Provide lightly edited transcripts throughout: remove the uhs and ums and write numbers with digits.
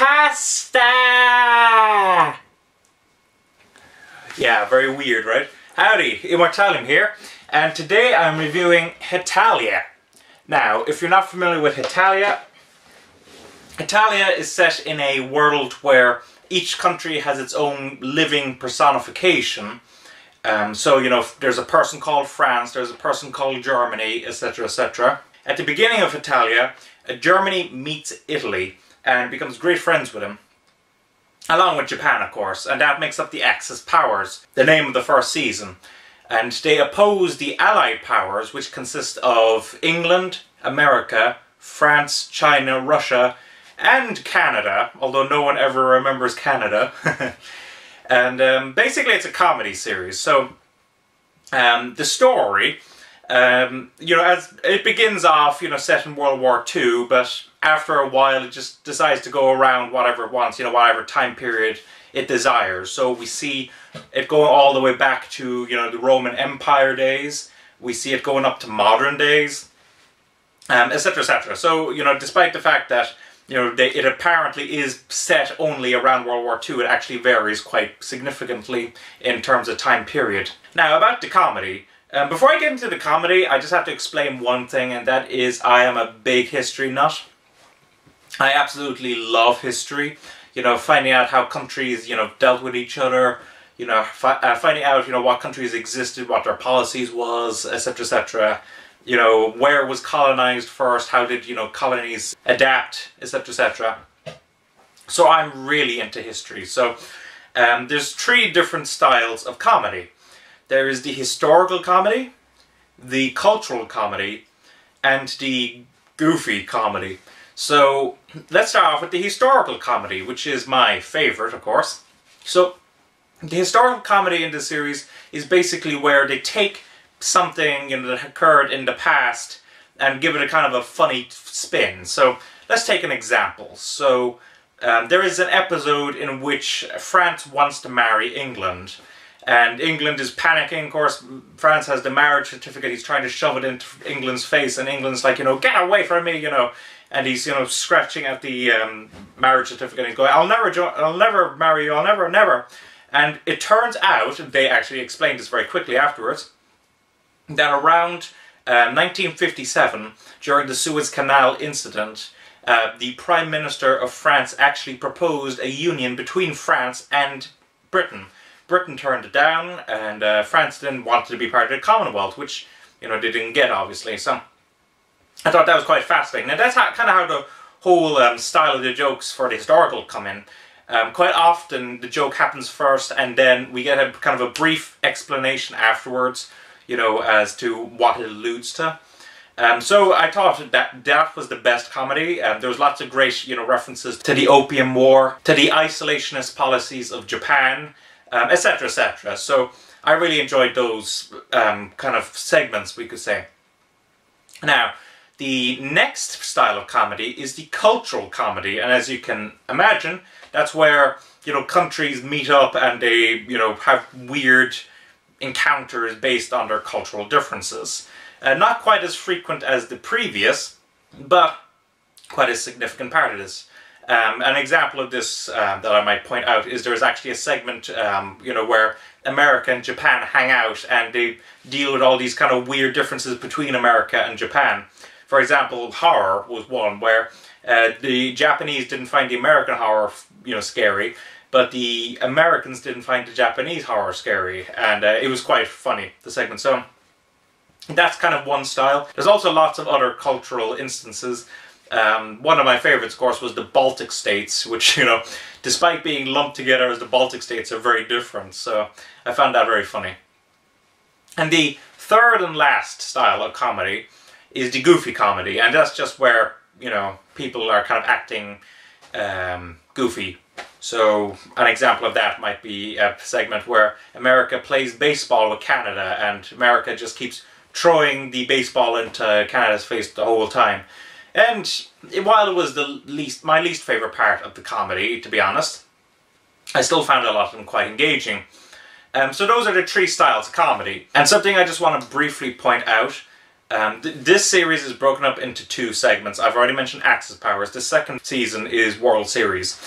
Pasta! Yeah, very weird, right? Howdy, Immortalium here, and today I'm reviewing Hetalia. Now, if you're not familiar with Hetalia, Hetalia is set in a world where each country has its own living personification. So, you know, there's a person called France, there's a person called Germany, etc., etc. At the beginning of Hetalia, Germany meets Italy and becomes great friends with him, along with Japan, of course, and that makes up the Axis powers, the name of the first season. And they oppose the Allied powers, which consist of England, America, France, China, Russia, and Canada, although no one ever remembers Canada. And basically it's a comedy series. So the story, you know, as it begins off, you know, set in World War II, but after a while it just decides to go around whatever it wants, you know, whatever time period it desires. So we see it going all the way back to, you know, the Roman Empire days. We see it going up to modern days, etc., etc. So, you know, despite the fact that, you know, it apparently is set only around World War II, it actually varies quite significantly in terms of time period. Now, about the comedy. Before I get into the comedy, I just have to explain one thing, and that is I am a big history nut. I absolutely love history. You know, finding out how countries, you know, dealt with each other, you know, finding out, you know, what countries existed, what their policies was, etc., etc. You know, where it was colonized first, how did, you know, colonies adapt, etc., etc. So I'm really into history. So there's three different styles of comedy. There is the historical comedy, the cultural comedy, and the goofy comedy. So let's start off with the historical comedy, which is my favorite, of course. So the historical comedy in this series is basically where they take something, you know, that occurred in the past and give it a kind of a funny spin. So let's take an example. So there is an episode in which France wants to marry England. And England is panicking. Of course, France has the marriage certificate. He's trying to shove it into England's face, and England's like, you know, get away from me, you know. And he's, you know, scratching at the marriage certificate. And he's going, I'll never marry you. I'll never. And it turns out, and they actually explained this very quickly afterwards, that around 1957, during the Suez Canal incident, the Prime Minister of France actually proposed a union between France and Britain. Britain turned it down, and France didn't want to be part of the Commonwealth, which, you know, they didn't get, obviously. So I thought that was quite fascinating. And that's kind of how the whole style of the jokes for the historical come in. Quite often the joke happens first, and then we get a kind of a brief explanation afterwards, you know, as to what it alludes to. So I thought that was the best comedy. There was lots of great, you know, references to the Opium War, to the isolationist policies of Japan, etc., etc. So I really enjoyed those kind of segments, we could say. Now, the next style of comedy is the cultural comedy, and as you can imagine, that's where, you know, countries meet up and they, you know, have weird encounters based on their cultural differences. Not quite as frequent as the previous, but quite a significant part of this. An example of this that I might point out is there's actually a segment, you know, where America and Japan hang out and they deal with all these kind of weird differences between America and Japan. For example, horror was one where the Japanese didn't find the American horror, you know, scary, but the Americans didn't find the Japanese horror scary, and it was quite funny, the segment. So that's kind of one style. There's also lots of other cultural instances. One of my favorites, of course, was the Baltic states, which, you know, despite being lumped together as the Baltic states, are very different. So I found that very funny. And the third and last style of comedy is the goofy comedy, and that's just where, you know, people are kind of acting goofy. So an example of that might be a segment where America plays baseball with Canada, and America just keeps throwing the baseball into Canada's face the whole time. And while it was my least favourite part of the comedy, to be honest, I still found a lot of them quite engaging. So those are the three styles of comedy. And something I just want to briefly point out, This series is broken up into two segments. I've already mentioned Axis Powers. The second season is World Series.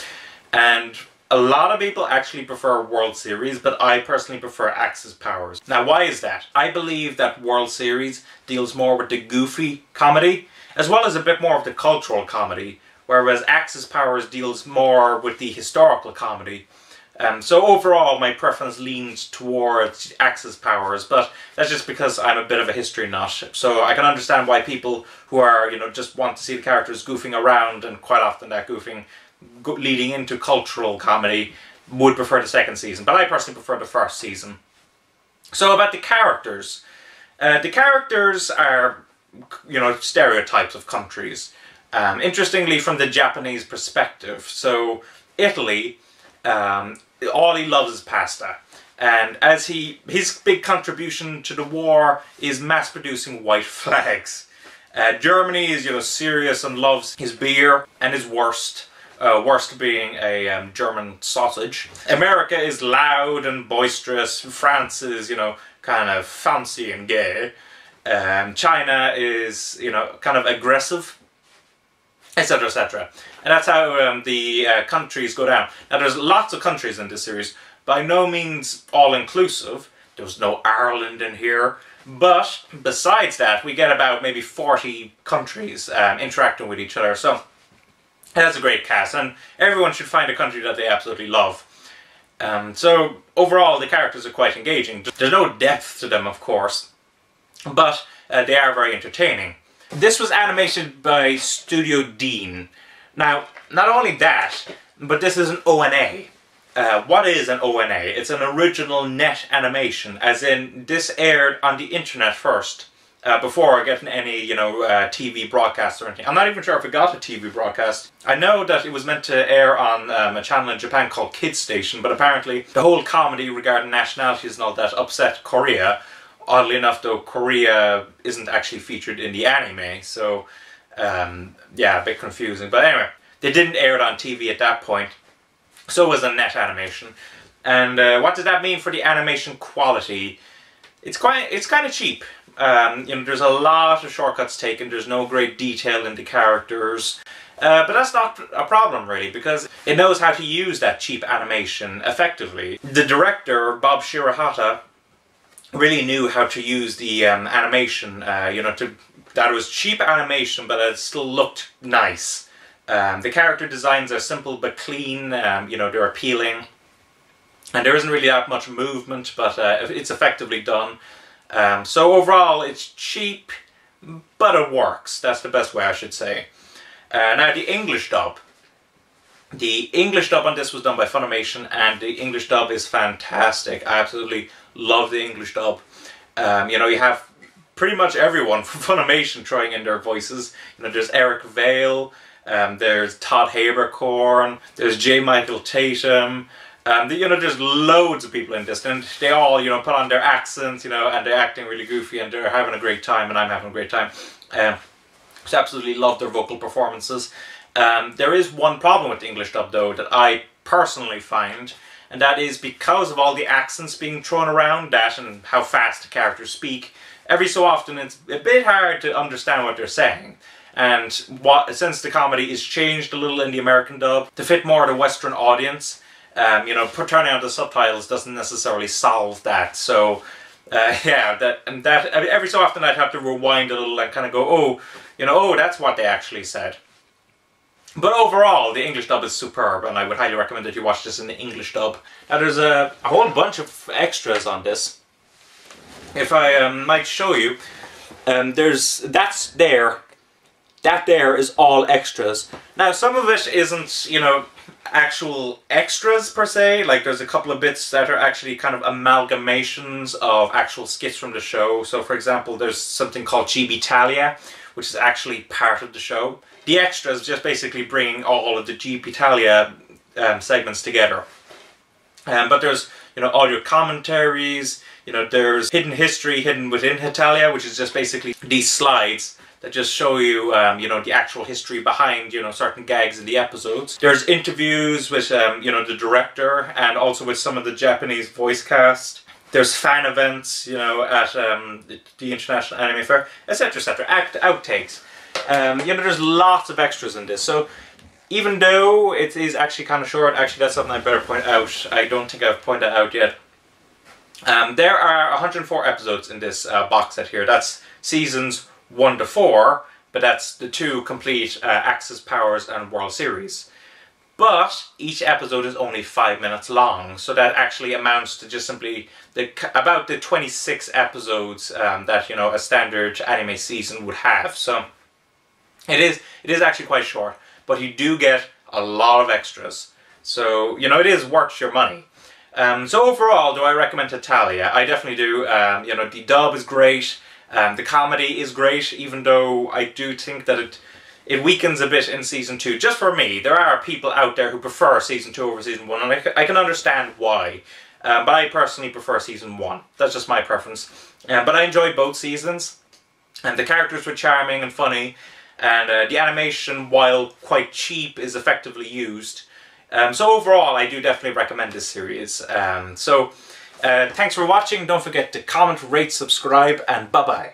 And a lot of people actually prefer World Series, but I personally prefer Axis Powers. Now, why is that? I believe that World Series deals more with the goofy comedy, as well as a bit more of the cultural comedy, whereas Axis Powers deals more with the historical comedy. So overall, my preference leans towards Axis Powers, but that's just because I'm a bit of a history nut. So I can understand why people who are, you know, just want to see the characters goofing around, and quite often that goofing leading into cultural comedy, would prefer the second season. But I personally prefer the first season. So about the characters. The characters are, you know, stereotypes of countries. Interestingly, from the Japanese perspective. So Italy, all he loves is pasta, and as his big contribution to the war is mass-producing white flags. Germany is, you know, serious and loves his beer and his wurst, wurst being a German sausage. America is loud and boisterous. France is, you know, kind of fancy and gay. China is, you know, kind of aggressive, etc., etc. And that's how the countries go down. Now, there's lots of countries in this series, by no means all-inclusive. There's no Ireland in here. But besides that, we get about maybe 40 countries interacting with each other. So that's a great cast, and everyone should find a country that they absolutely love. So overall, the characters are quite engaging. There's no depth to them, of course, but they are very entertaining. This was animated by Studio Dean. Now, not only that, but this is an ONA. What is an ONA? It's an original net animation, as in this aired on the internet first, before getting any, you know, TV broadcast or anything. I'm not even sure if it got a TV broadcast. I know that it was meant to air on a channel in Japan called Kids Station, but apparently the whole comedy regarding nationalities and all that upset Korea. Oddly enough, though, Korea isn't actually featured in the anime, so yeah, a bit confusing. But anyway, they didn't air it on TV at that point, so it was a net animation. And what does that mean for the animation quality? It's kind of cheap. You know, there's a lot of shortcuts taken. There's no great detail in the characters. But that's not a problem, really, because it knows how to use that cheap animation effectively. The director, Bob Shirahata, really knew how to use the animation, you know, that it was cheap animation, but it still looked nice. The character designs are simple but clean, you know, they're appealing. And there isn't really that much movement, but it's effectively done. So overall, it's cheap, but it works. That's the best way I should say. Now, the English dub. The English dub on this was done by Funimation, and the English dub is fantastic. I absolutely love the English dub. You know, you have pretty much everyone from Funimation throwing in their voices. You know, there's Eric Vale, there's Todd Haberkorn, there's J. Michael Tatum. You know, there's loads of people in this, and they all, you know, put on their accents, you know, and they're acting really goofy, and they're having a great time, and I'm having a great time. So absolutely love their vocal performances. There is one problem with the English dub, though, that I personally find, and that is because of all the accents being thrown around, that and how fast the characters speak, every so often it's a bit hard to understand what they're saying. And since the comedy is changed a little in the American dub to fit more the Western audience, you know, turning on the subtitles doesn't necessarily solve that. So, yeah, every so often I'd have to rewind a little and kind of go, oh, you know, oh, that's what they actually said. But overall, the English dub is superb, and I would highly recommend that you watch this in the English dub. Now, there's a whole bunch of extras on this. If I might show you, that there is all extras. Now, some of it isn't, you know, actual extras per se. Like, there's a couple of bits that are actually kind of amalgamations of actual skits from the show. So, for example, there's something called Hetalia, which is actually part of the show. The extras just basically bring all of the Hetalia segments together. But there's, you know, audio commentaries, you know, there's hidden history hidden within Hetalia, which is just basically these slides that just show you, you know, the actual history behind, you know, certain gags in the episodes. There's interviews with, you know, the director, and also with some of the Japanese voice cast. There's fan events, you know, at the International Anime Fair, etc, etc. Outtakes. You know, there's lots of extras in this. So even though it is actually kind of short, actually that's something I better point out. I don't think I've pointed out yet. There are 104 episodes in this box set here. That's seasons 1 to 4, but that's the 2 complete Axis Powers and World Series. But each episode is only 5 minutes long, so that actually amounts to just simply about the 26 episodes that, you know, a standard anime season would have. So it is actually quite short, but you do get a lot of extras. So, you know, it is worth your money. So overall, do I recommend Hetalia? I definitely do. You know, the dub is great. The comedy is great, even though I do think that it weakens a bit in Season 2. Just for me, there are people out there who prefer Season 2 over Season 1, and I can understand why. But I personally prefer Season 1. That's just my preference. But I enjoyed both seasons. And the characters were charming and funny. And the animation, while quite cheap, is effectively used. So overall, I do definitely recommend this series. Thanks for watching. Don't forget to comment, rate, subscribe, and bye-bye.